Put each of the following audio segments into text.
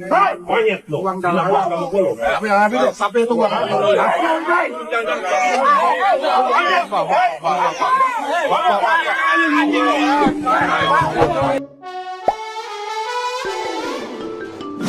Monyet lo. Uang dalam kamu. Tapi lo, tapi itu uang.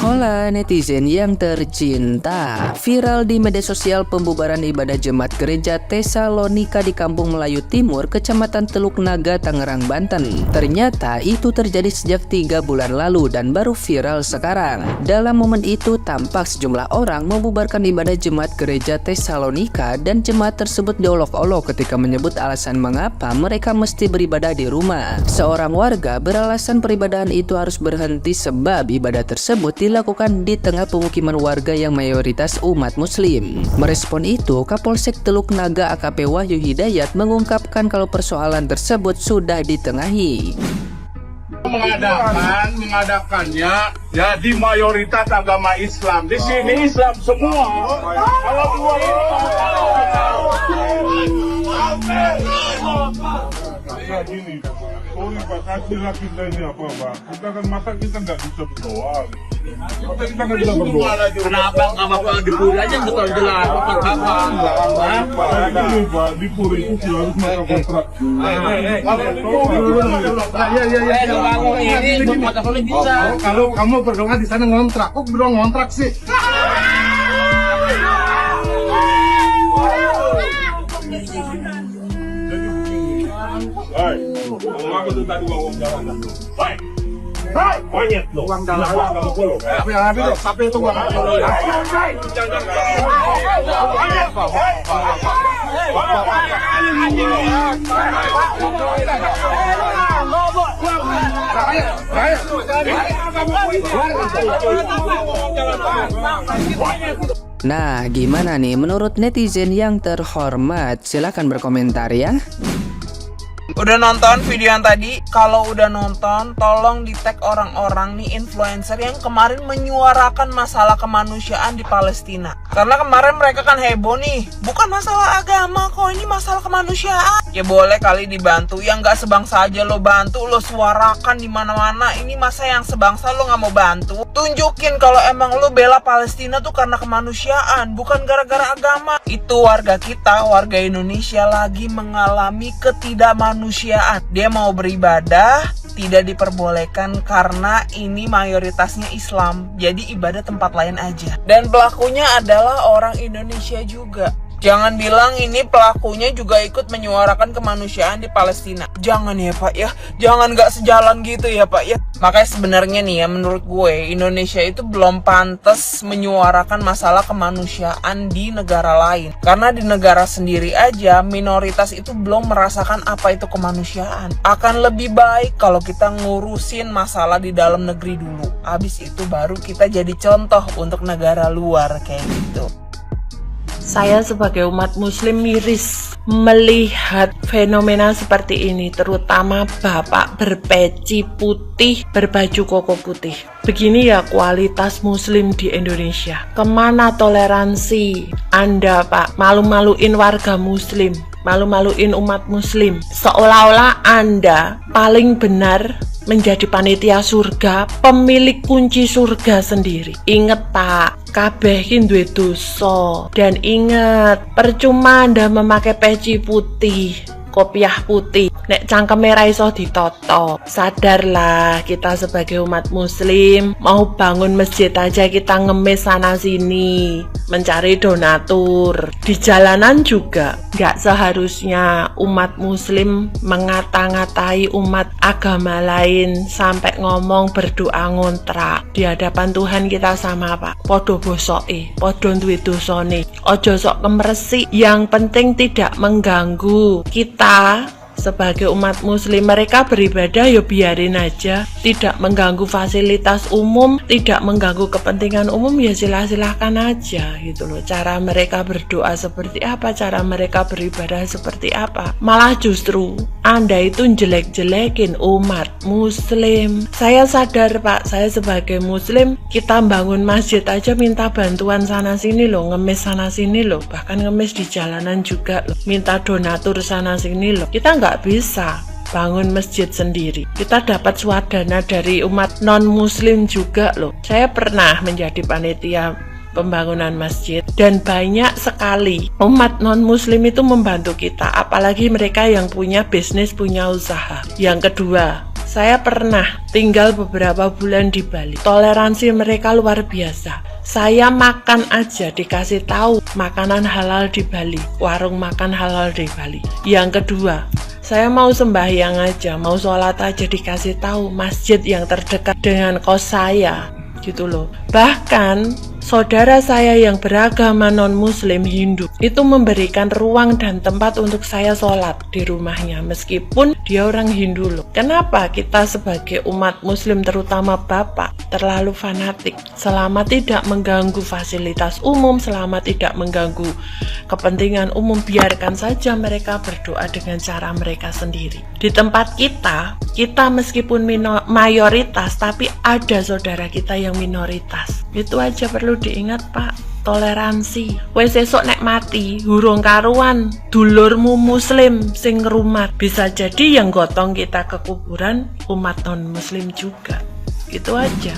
Hola netizen yang tercinta, viral di media sosial pembubaran ibadah jemaat gereja Tesalonika di Kampung Melayu Timur, Kecamatan Teluk Naga, Tangerang, Banten. Ternyata itu terjadi sejak 3 bulan lalu dan baru viral sekarang. Dalam momen itu tampak sejumlah orang membubarkan ibadah jemaat gereja Tesalonika dan jemaat tersebut diolok-olok ketika menyebut alasan mengapa mereka mesti beribadah di rumah. Seorang warga beralasan peribadahan itu harus berhenti sebab ibadah tersebut dilakukan di tengah pemukiman warga yang mayoritas umat muslim. Merespon itu, Kapolsek Teluk Naga AKP Wahyu Hidayat mengungkapkan kalau persoalan tersebut sudah ditengahi. Mengadakannya ya di mayoritas agama Islam. Di sini Islam semua. Kalau dua gini, sorry Pak, kasihlah kita ini apa Pak? Kita kan masa kita nggak bisa berdoa. Masa kita nggak bisa berdoa. Kenapa nggak apa-apa di puri aja betul jelas apa? Ini Pak, di puri itu harus mereka kontrak. Kalau kamu berdoa di sana ngontrak, kok berdoa ngontrak sih? Aku tuh tadi uang jalan. Monyet lo. Uang dalam kamu. Tapi lo, tapi itu uang. Nah, gimana nih menurut netizen yang terhormat? Silahkan berkomentar ya. Udah nonton video yang tadi? Kalau udah nonton, tolong di-tag orang-orang nih influencer yang kemarin menyuarakan masalah kemanusiaan di Palestina. Karena kemarin mereka kan heboh nih, bukan masalah agama kok, ini masalah kemanusiaan. Ya boleh kali dibantu, yang nggak sebangsa aja lo bantu, lo suarakan di mana-mana. Ini masa yang sebangsa lo nggak mau bantu? Tunjukin kalau emang lo bela Palestina tuh karena kemanusiaan, bukan gara-gara agama. Itu warga kita, warga Indonesia lagi mengalami ketidakmanusiaan. Dia mau beribadah, tidak diperbolehkan karena ini mayoritasnya Islam. Jadi ibadah tempat lain aja. Dan pelakunya adalah orang Indonesia juga. Jangan bilang ini pelakunya juga ikut menyuarakan kemanusiaan di Palestina. Jangan ya Pak ya, jangan gak sejalan gitu ya Pak ya. Makanya sebenarnya nih ya, menurut gue Indonesia itu belum pantas menyuarakan masalah kemanusiaan di negara lain. Karena di negara sendiri aja minoritas itu belum merasakan apa itu kemanusiaan. Akan lebih baik kalau kita ngurusin masalah di dalam negeri dulu. Habis itu baru kita jadi contoh untuk negara luar kayak gitu. Saya sebagai umat muslim miris melihat fenomena seperti ini, terutama bapak berpeci putih, berbaju koko putih. Begini ya kualitas muslim di Indonesia. Kemana toleransi Anda Pak? Malu-maluin warga muslim, malu-maluin umat muslim. Seolah-olah Anda paling benar menjadi panitia surga, pemilik kunci surga sendiri. Ingat Pak, kabeh ki duwe dosa. Dan ingat, percuma Anda memakai peci putih, kopiah putih, nek cangkeme ra iso ditoto. Sadarlah, kita sebagai umat muslim mau bangun masjid aja kita ngemis sana sini, mencari donatur. Di jalanan juga gak seharusnya umat muslim mengata-ngatai umat agama lain sampai ngomong berdoa ngontrak. Di hadapan Tuhan kita sama Pak, podo bosoke, podo duwe dosane. Ojo sok kemresik, yang penting tidak mengganggu kita sebagai umat muslim. Mereka beribadah ya biarin aja, tidak mengganggu fasilitas umum, tidak mengganggu kepentingan umum, ya silahkan aja gitu loh. Cara mereka berdoa seperti apa, cara mereka beribadah seperti apa. Malah justru Anda itu jelek-jelekin umat muslim. Saya sadar Pak, saya sebagai muslim, kita bangun masjid aja minta bantuan sana sini loh, ngemis sana sini loh, bahkan ngemis di jalanan juga loh, minta donatur sana sini loh. Kita nggak bisa bangun masjid sendiri. Kita dapat swadana dari umat non-muslim juga loh. Saya pernah menjadi panitia pembangunan masjid dan banyak sekali umat non-muslim itu membantu kita, apalagi mereka yang punya bisnis, punya usaha. Yang kedua, saya pernah tinggal beberapa bulan di Bali. Toleransi mereka luar biasa. Saya makan aja dikasih tahu makanan halal di Bali, warung makan halal di Bali. Yang kedua, saya mau sembahyang aja, mau sholat aja dikasih tahu masjid yang terdekat dengan kos saya, gitu loh. Bahkan saudara saya yang beragama non-muslim Hindu itu memberikan ruang dan tempat untuk saya sholat di rumahnya meskipun dia orang Hindu loh. Kenapa kita sebagai umat muslim terutama bapak terlalu fanatik? Selama tidak mengganggu fasilitas umum, selama tidak mengganggu kepentingan umum, biarkan saja mereka berdoa dengan cara mereka sendiri. Di tempat kita meskipun mayoritas tapi ada saudara kita yang minoritas. Itu aja perlu diingat Pak, toleransi. Wes esok nek mati hurung karuan dulurmu muslim sing ngrumat, bisa jadi yang gotong kita ke kuburan umat non muslim juga. Itu aja.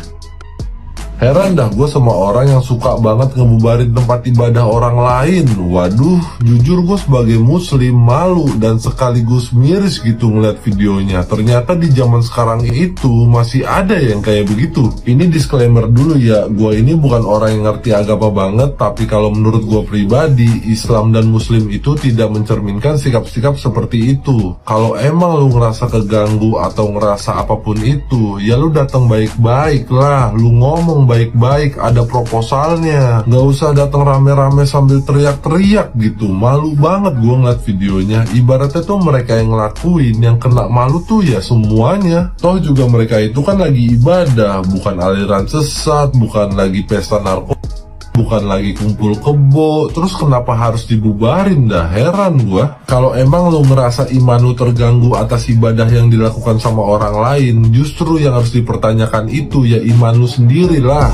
Heran dah gue sama orang yang suka banget ngebubarin tempat ibadah orang lain. Waduh, jujur gue sebagai muslim malu dan sekaligus miris gitu ngeliat videonya. Ternyata di zaman sekarang itu masih ada yang kayak begitu. Ini disclaimer dulu ya, gue ini bukan orang yang ngerti agama banget, tapi kalau menurut gue pribadi, Islam dan Muslim itu tidak mencerminkan sikap-sikap seperti itu. Kalau emang lu ngerasa keganggu atau ngerasa apapun itu, ya lu datang baik-baik lah, lu ngomong baik-baik, ada proposalnya. Nggak usah datang rame-rame sambil teriak-teriak gitu. Malu banget gue ngeliat videonya. Ibaratnya tuh mereka yang ngelakuin, yang kena malu tuh ya semuanya. Toh juga mereka itu kan lagi ibadah, bukan aliran sesat, bukan lagi pesta narkoba, bukan lagi kumpul kebo. Terus kenapa harus dibubarin dah? Heran gua. Kalau emang lo ngerasa iman lo terganggu atas ibadah yang dilakukan sama orang lain, justru yang harus dipertanyakan itu ya iman lo sendiri lah.